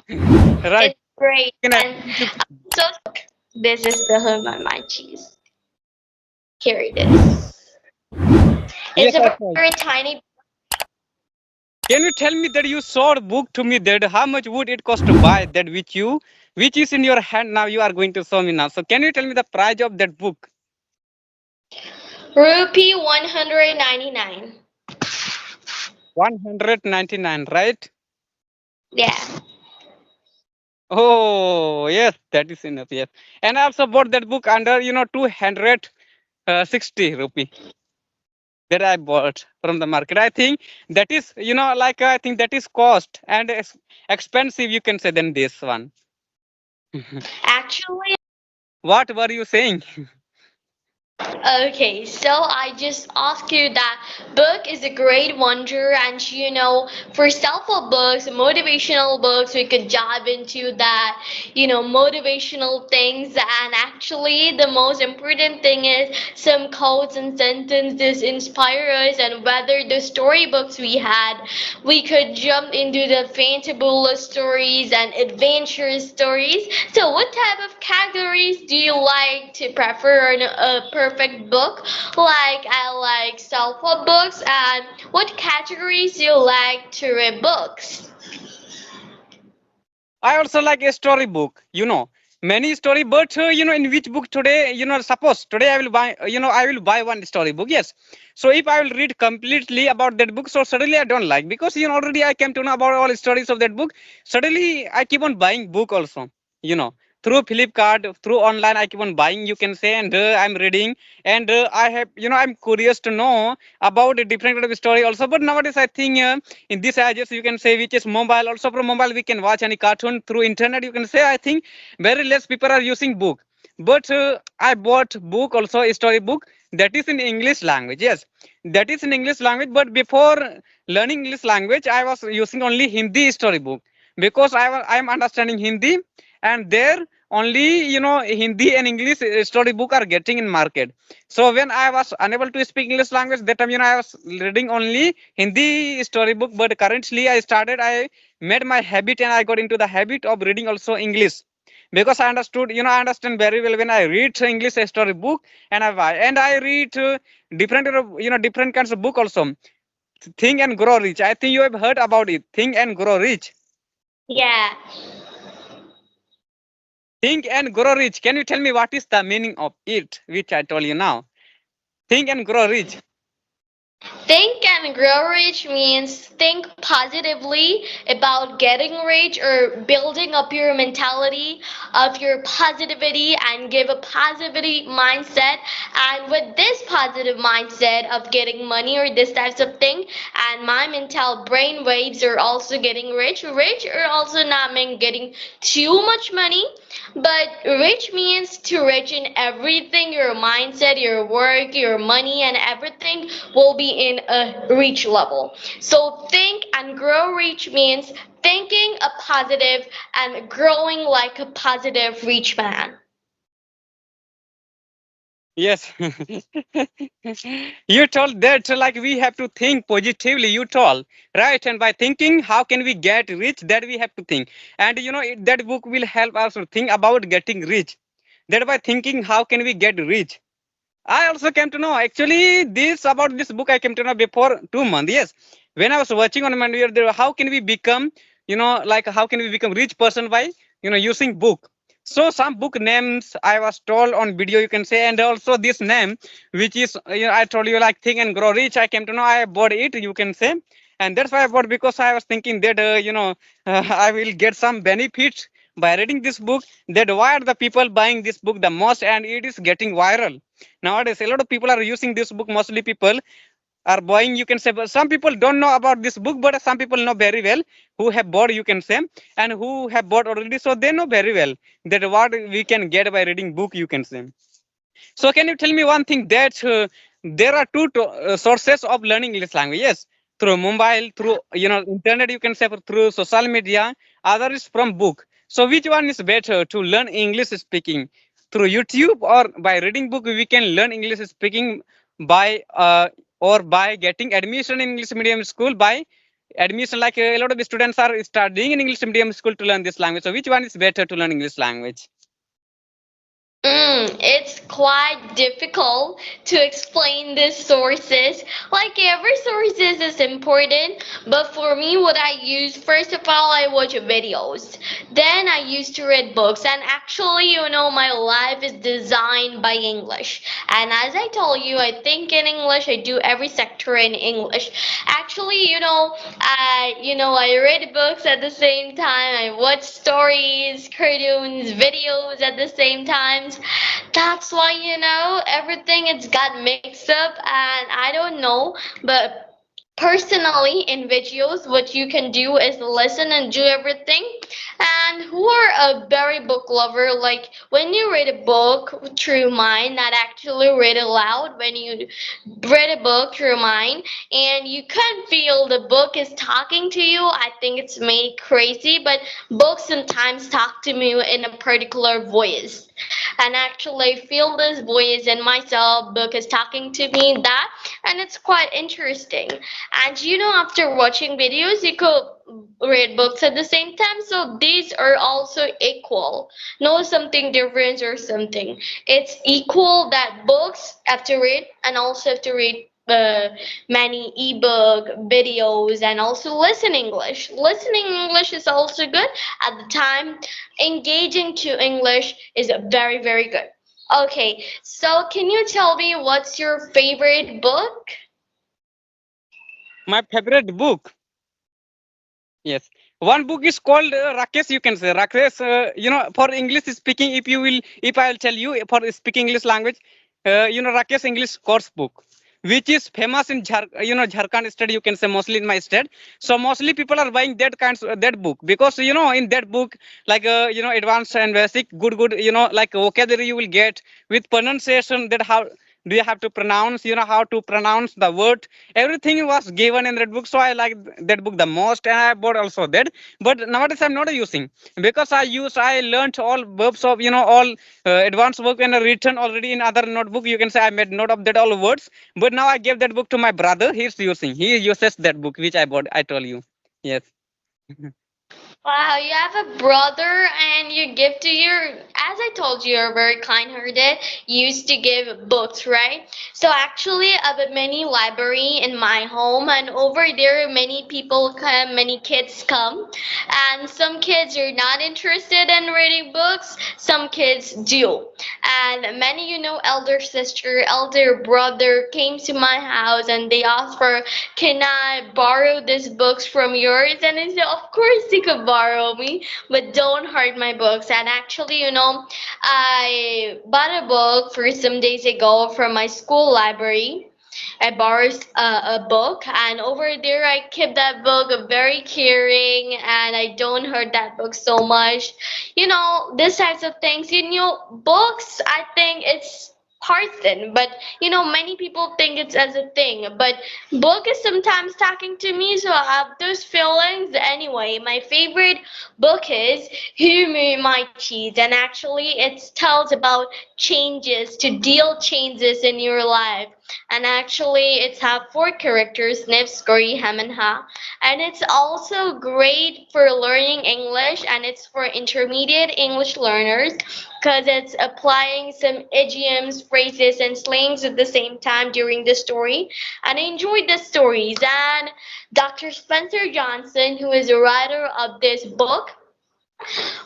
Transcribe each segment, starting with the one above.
Right. It's great. Can I- And so this is the home on my cheese. Here it is. Yes, It's I a saw. very tiny. Can you tell me that you saw a book to me that how much would it cost to buy that which is in your hand now you are going to show me now. So can you tell me the price of that book? Rupee 199. 199, right? Yeah. Oh yes, that is enough. Yes, and I also bought that book under 260 rupee that I bought from the market. I think that is I think that is cost and expensive. You can say than this one. Actually, What were you saying? okay, so I just ask you that book is a great wonder, and for self-help books, motivational books, we could dive into that, motivational things. And actually, the most important thing is some quotes and sentences inspire us, and whether the storybooks we had, we could jump into the fantabulous stories and adventure stories. So, what type of categories do you like to prefer in a perfect book? Like, I like self-help books, and what categories do you like to read books? I also like a story book. Many story, but in which book today? Suppose today I will buy. I will buy one story book. Yes. So if I will read completely about that book, so suddenly I don't like because already I came to know about all stories of that book. Suddenly I keep on buying book also. You know through Flipkart, through online, I keep on buying. You can say, and I'm reading, and I have I'm curious to know about a different kind of story also. But nowadays I think. In this ages you can say which is mobile also from mobile we can watch any cartoon through internet you can say I think very less people are using book but I bought book also a story book that is in English language. Yes, that is in English language, but before learning English language I was using only Hindi story book because I am understanding Hindi, and there only Hindi and English story book are getting in market. So when I was unable to speak English language, that time I was reading only Hindi storybook. But currently I made my habit and I got into the habit of reading also English because I understood, I understand very well when I read English storybook and I read different, different kinds of book also. Think and Grow Rich. I think you have heard about it. Think and Grow Rich. Yeah. Think and Grow Rich. Can you tell me what is the meaning of it, which I told you now? Think and Grow Rich. Think and grow rich means think positively about getting rich or building up your mentality of your positivity and give a positivity mindset. And with this positive mindset of getting money or this types of thing, and my mental brain waves are also getting rich. Rich or also not mean getting too much money, but rich means to rich in everything, your mindset, your work, your money, and everything will be in a reach level. So think and grow rich means thinking a positive and growing like a positive rich man. Yes. You told that like we have to think positively, you told, right? And by thinking, how can we get rich? That we have to think. And that book will help us to think about getting rich. That by thinking, how can we get rich? I also came to know actually this about this book I came to know before 2 months. Yes. When I was watching on my video, how can we become, like how can we become rich person by, using book. So some book names I was told on video you can say, and also this name which is I told you like Think and Grow Rich. I came to know I bought it you can say, and that's why I bought because I was thinking that I will get some benefits by reading this book. That why are the people buying this book the most and it is getting viral nowadays. A lot of people are using this book. Mostly people are buying you can say, but some people don't know about this book, but some people know very well who have bought you can say, and who have bought already, so they know very well that what we can get by reading book you can say. So can you tell me one thing that there are two sources of learning English language? Yes, through mobile, through internet you can say, through social media. Other is from book. So which one is better to learn English speaking, through YouTube or by reading book? We can learn English speaking by or by getting admission in English medium school by admission, like a lot of students are studying in English medium school to learn this language. So which one is better to learn English language? It's quite difficult to explain these sources. Like every sources is important, but for me, what I use first of all, I watch videos. Then I used to read books, and actually, my life is designed by English. And as I told you, I think in English. I do every sector in English. Actually, I read books at the same time. I watch stories, cartoons, videos at the same times. That's why everything it's got mixed up, and I don't know, but personally in videos what you can do is listen and do everything. And who are a very book lover, like when you read a book through mind, not actually read it loud, when you read a book through mind and you can feel the book is talking to you, I think it's made crazy. But books sometimes talk to me in a particular voice, and actually feel this voice in myself, book is talking to me that. And it's quite interesting. And after watching videos, you could read books at the same time. So these are also equal. No something different or something. It's equal that books have to read and also have to read many ebook videos and also listen English. Listening English is also good at the time. Engaging to English is very, very good. Okay, so can you tell me what's your favorite book? My favorite book. Yes. One book is called Rakesh, you can say. Rakesh, for English speaking, if I'll tell you for speaking English language, Rakesh English course book, which is famous in Jharkhand state, you can say, mostly in my state. So mostly people are buying that book because, in that book, like, advanced and basic, good, like vocabulary you will get with pronunciation, that how do you have to pronounce, how to pronounce the word. Everything was given in that book. So I like that book the most, and I bought also that. But nowadays I'm not using, because I learned all verbs of, all advanced work and written already in other notebook, you can say. I made note of that all words. But now I gave that book to my brother. He uses that book which I bought, I told you. Yes. Wow, you have a brother and you give to as I told you, you're very kind-hearted. You used to give books, right? So actually, I have a mini library in my home, and over there, many people come, many kids come, and some kids are not interested in reading books. Some kids do, and many, elder sister, elder brother came to my house and they asked for, can I borrow these books from yours? And I said, of course you could borrow me, but don't hurt my books. And actually, I bought a book for some days ago from my school library. I borrowed a book, and over there I keep that book very caring, and I don't hurt that book so much. These types of things. Books. I think it's person, but many people think it's as a thing. But book is sometimes talking to me, so I have those feelings. Anyway, my favorite book is Who Moved My Cheese, and actually it tells about changes to deal changes in your life. And actually it's have four characters, Nif, Scurry, Hem, and Ha. And it's also great for learning English, and it's for intermediate English learners because it's applying some idioms, phrases, and slangs at the same time during the story. And I enjoyed the stories. And Dr. Spencer Johnson, who is a writer of this book,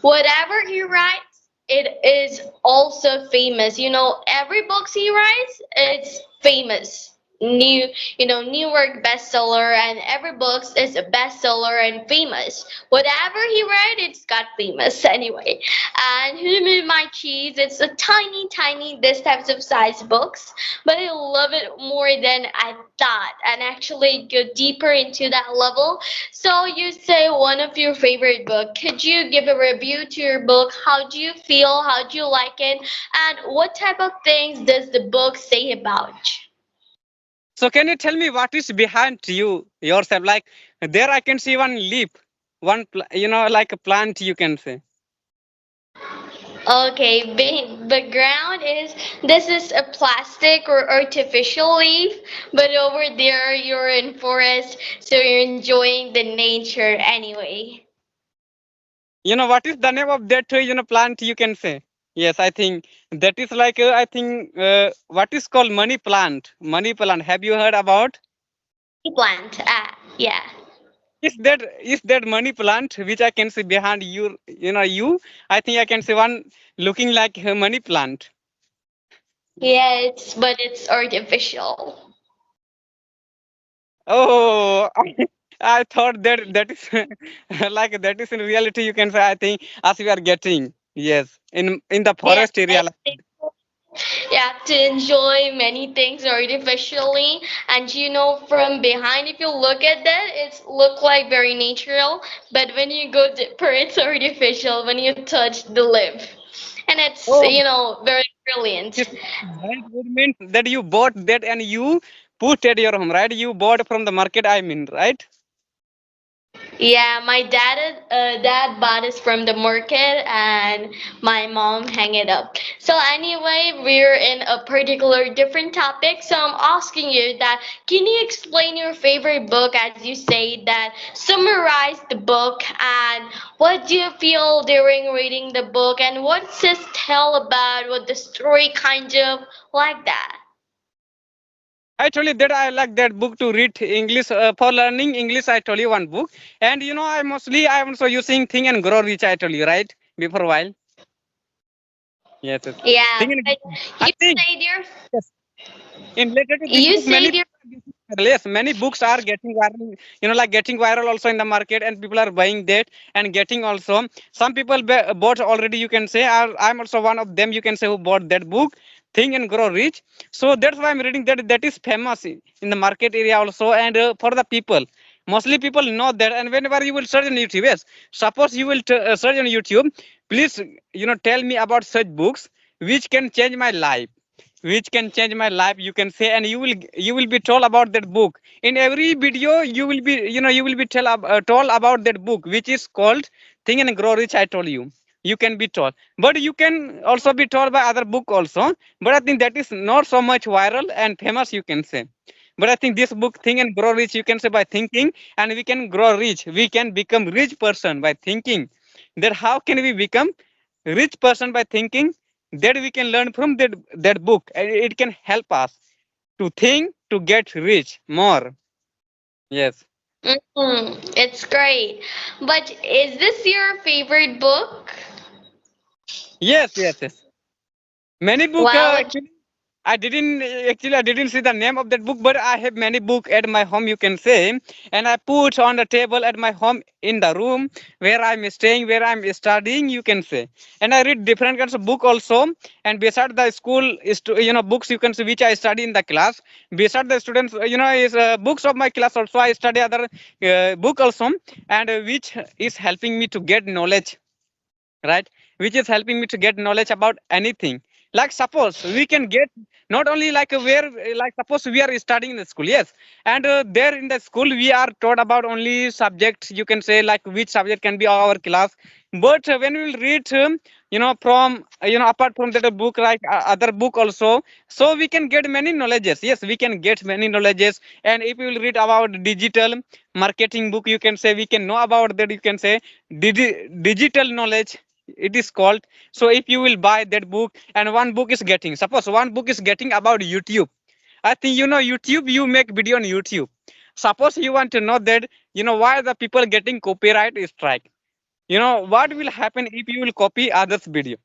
whatever he writes, it is also famous. Every book he writes, it's famous. New York bestseller, and every book is a bestseller and famous. Whatever he read, it's got famous anyway. And Who Moved My Cheese? It's a tiny, tiny this types of size books, but I love it more than I thought, and actually go deeper into that level. So you say one of your favorite book. Could you give a review to your book? How do you feel? How do you like it? And what type of things does the book say about? So can you tell me what is behind you yourself? Like, there I can see one leaf, like a plant, you can say. Okay, background is this is a plastic or artificial leaf, but over there you're in forest, so you're enjoying the nature anyway. What is the name of that plant you can say? Yes, I think that is like I think what is called money plant. Money plant. Have you heard about? Money plant. Ah, yeah. Is that money plant which I can see behind you? You. I think I can see one looking like a money plant. Yeah, but it's artificial. Oh, I thought that is like that is in reality. You can say I think as we are getting yes in the Yeah, forest area. you have to enjoy many things artificially, and from behind, if you look at that, it's look like very natural, but when you go deeper, it's artificial when you touch the lip, and it's Oh, very brilliant. this right would mean that you bought that and you put at your home, right? You bought from the market. I mean, right? Yeah, my dad bought it from the market, and my mom hang it up. So anyway, we're in a particular different topic. So I'm asking you that can you explain your favorite book, as you say that summarize the book, and what do you feel during reading the book, and what's this tell about, what the story kind of like that? I told you that I like that book to read English for learning English. I told you one book, and I'm also using Think and Grow Rich. I told you right before a while. Yes, yes. Yeah, Think and but I you think say dear, yes. In related to this you book, say many dear. books are getting viral. Yes, many books are getting viral. Like getting viral also in the market, and people are buying that and getting also. Some people bought already. You can say I'm also one of them. You can say who bought that book, Think and Grow Rich. So that's why I'm reading that. That is famous in the market area also, and for the people. Mostly people know that, and whenever you will search on YouTube, yes, suppose you will search on YouTube, please, tell me about such books which can change my life, you can say, and you will be told about that book in every video. You will be told about that book which is called Think and Grow Rich. I told you, you can be told, but you can also be told by other book also, but I think that is not so much viral and famous, you can say. But I think this book Think and Grow Rich, you can say, by thinking and we can grow rich, we can become rich person by thinking. That how can we become rich person by thinking, that we can learn from that book, and it can help us to think to get rich more. Yes, It's great. But is this your favorite book? yes. Many book Well, actually. I didn't see the name of that book, but I have many book at my home, you can say, and I put on the table at my home in the room where I'm staying, where I'm studying, you can say, and I read different kinds of book also. And beside the school is books, you can see, which I study in the class. Beside the students, is books of my class also. I study other book also, and which is helping me to get knowledge, right? Which is helping me to get knowledge about anything. Like suppose we can get not only like where, like suppose we are studying in the school, yes, and there in the school we are taught about only subjects, you can say, like which subject can be our class. But when we will read from apart from that book, like other book also, so we can get many knowledges. Yes, we can get many knowledges. And if you will read about digital marketing book, you can say, we can know about that, you can say, digital knowledge it is called. So if you will buy that book, and one book is getting, suppose one book is getting about YouTube, I think YouTube, you make video on YouTube. Suppose you want to know that, why the people getting copyright strike, what will happen if you will copy others video.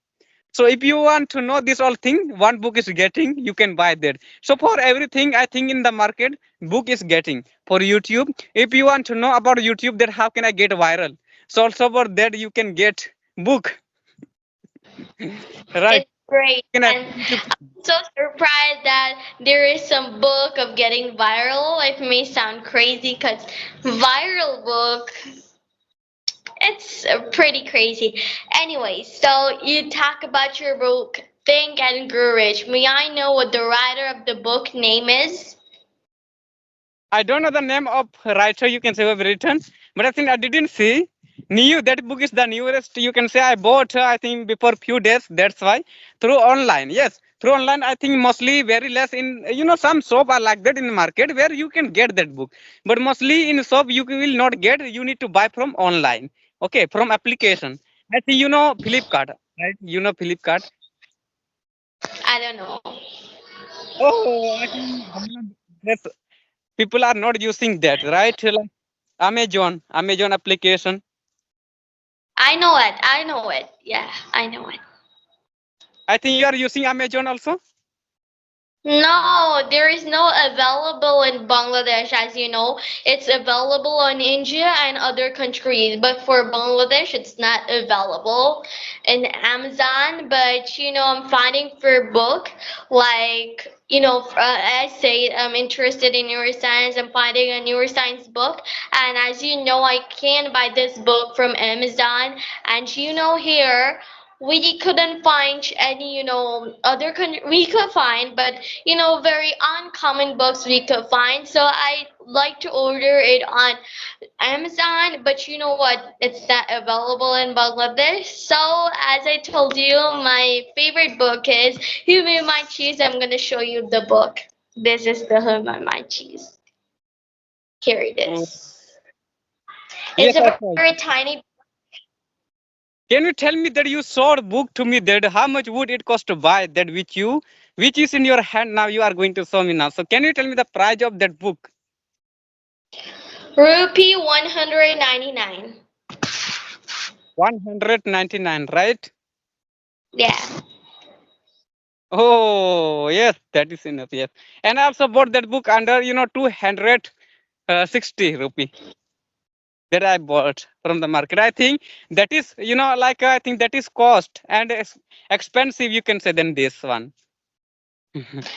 So if you want to know this all thing, one book is getting, you can buy that. So for everything, I think in the market, book is getting. For YouTube, if you want to know about YouTube, that how can I get viral, so also for that you can get book. Right. it's great. You can And I'm so surprised that there is some book of getting viral. It may sound crazy because viral book, it's pretty crazy. Anyway, so you talk about your book, Think and Grow Rich. May I know what the writer of the book name is? I don't know the name of writer, you can say, who have written, but I think I didn't see. New, that book is the newest. You can say I bought, I think, before few days. That's why through online. Yes, through online. I think mostly very less in some shop are like that in the market where you can get that book. But mostly in shop you will not get. You need to buy from online. Okay, from application. I think Flipkart, right? Flipkart. I don't know. Oh, I think Bangladesh people are not using that, right? Like Amazon application. I know it. I know it. Yeah, I know it. I think you are using Amazon also. No, there is no available in Bangladesh, as you know. It's available in India and other countries, but for Bangladesh, it's not available in Amazon. But I'm finding for book like I say I'm interested in neuroscience. I'm finding a neuroscience book, and as you know, I can buy this book from Amazon. And here we couldn't find any other we could find, but very uncommon books we could find, so I like to order it on Amazon. But you know what, it's not available in Bangladesh. So as I told you, my favorite book is Who Moved My Cheese. I'm going to show you the book. This is the Who Moved My Cheese. Here it Oh, is. yes, It's a I very saw. tiny. Can you tell me that you showed book to me that how much would it cost to buy that which is in your hand now you are going to show me now. So can you tell me the price of that book? Rupee 199. 199, right? Yeah. Oh yes, that is enough. Yes, and I also bought that book under 260 rupee that I bought from the market. I think that is like I think that is cost and expensive. You can say than this one.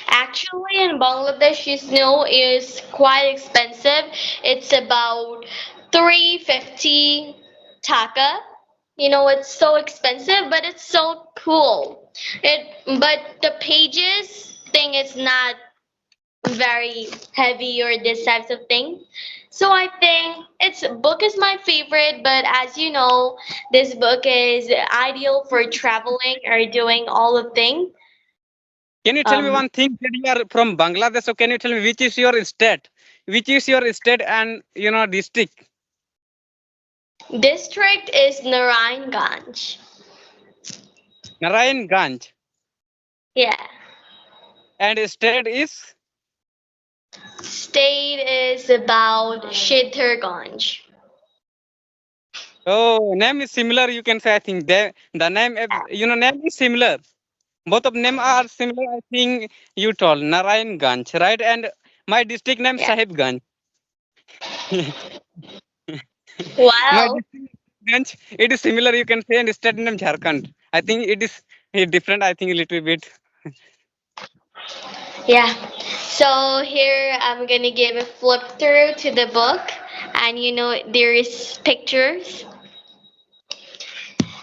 Actually, in Bangladesh, snow is quite expensive. It's about 350 taka. It's so expensive, but it's so cool. But the pages thing is not very heavy or this types of thing. So I think it's book is my favorite, but as you know, this book is ideal for traveling or doing all the thing. Can you tell me Um, one thing that you are from Bangladesh? So can you tell me which is your state? Which is your state and district? District is Narayanganj. Narayanganj. Yeah. And state is State is about Shidharganj. name is similar. You can say I think the name name is similar. Both of them are similar. I think you told Narayanganj, right? And my district name Yeah. Sahibganj. My Wow. district Ganj, it is similar. You can say and state name Jharkhand. I think it is different. I think a little bit. Yeah. So here I'm gonna give a flip through to the book, and there is pictures.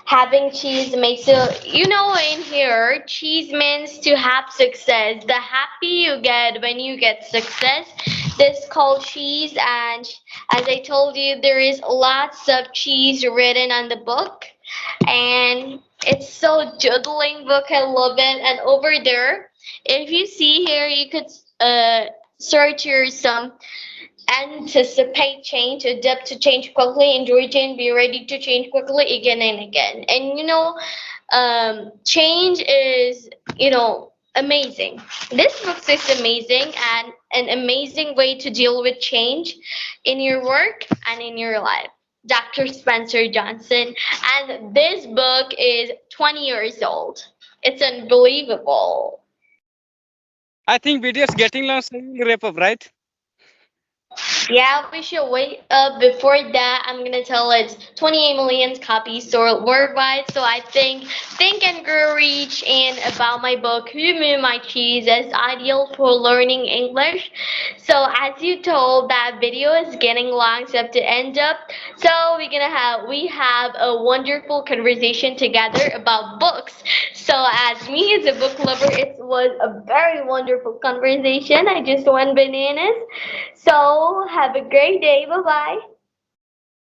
Having cheese makes in here, cheese means to have success. The happy you get when you get success, this called cheese. And as I told you, there is lots of cheese written on the book, and it's so doodling book. I love it. And over there, if you see here, you could search your some anticipate change, adapt to change quickly, enjoy change, be ready to change quickly again and again. And change is amazing. This book is amazing and an amazing way to deal with change in your work and in your life. Dr. Spencer Johnson, and this book is 20 years old. It's unbelievable. I think video is getting long, so we will wrap up, right? Yeah, we should wait. Before that, I'm gonna tell it's 28 million copies sold worldwide. So I think and Grow Reach and about my book, Who Moved My Cheese, is ideal for learning English. So as you told, that video is getting long, so I have to end up. So we have a wonderful conversation together about books. So as me as a book lover, it was a very wonderful conversation. I just went bananas. So have a great day. Bye bye.